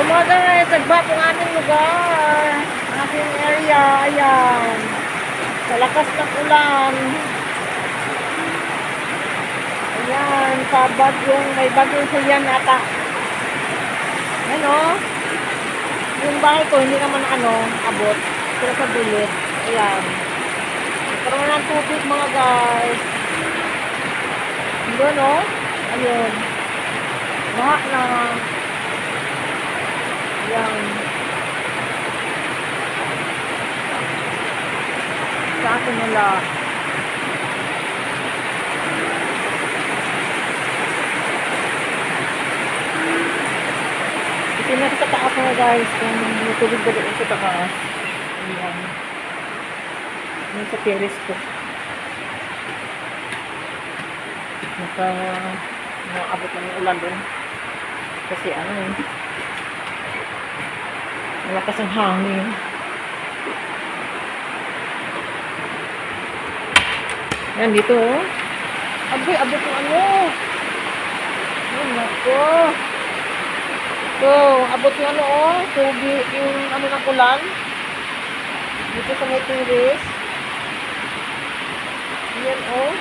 Mga guys, nagba po ang aming lugar. Ang aking area. Ayan. Sa lakas ng ulan. Ayan. Sa bagyong, may bagyong Julian ata. Ayan o. Yung bahay ko, hindi naman abot. Pero sa bulit. Ayan. Nagkaroon ng tubig mga guys. Doon o. Ayun. Baha na. Ayan. Sa akin nila. Tingnan sa taas mga guys. Kung may tubig ba doon sa taas. Ayan. Ayan sa terrace ko. Nakaabot na yung ulan doon. Kasi malakas ang hangin. Yan dito oh. Abot yung Ay, nako. So, abot yung tubig, yung ng ulan. Dito sa may terrace. Yan oh.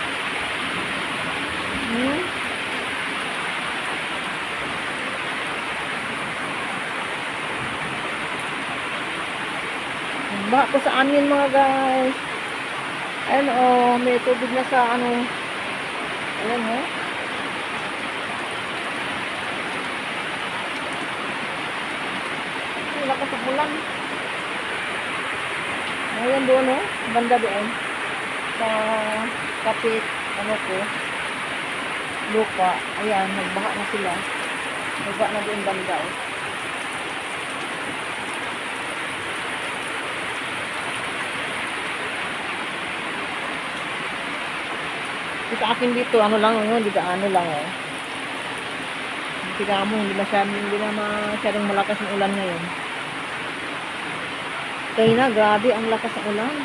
Baha ko sa amin mga guys. Ayan o, may tubig na sa ayan o. Wala ka sa bulan. Ayan doon o, banda doon. Sa kapit, ko, lupa. Ayan, nagbaha na sila. Nagbaha na doon banda o. Sa akin dito, lang di ba lang oh. Tika mo, hindi na masyadong malakas ng ulan ngayon. Kaya na, grabe ang lakas ng ulan.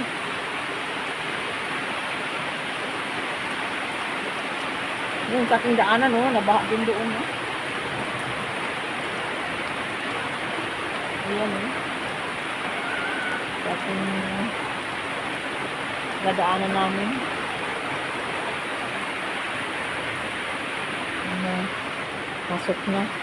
Yung sa aking daanan, nabaha din doon, Ayan, sa aking nadaanan namin. Pasok na.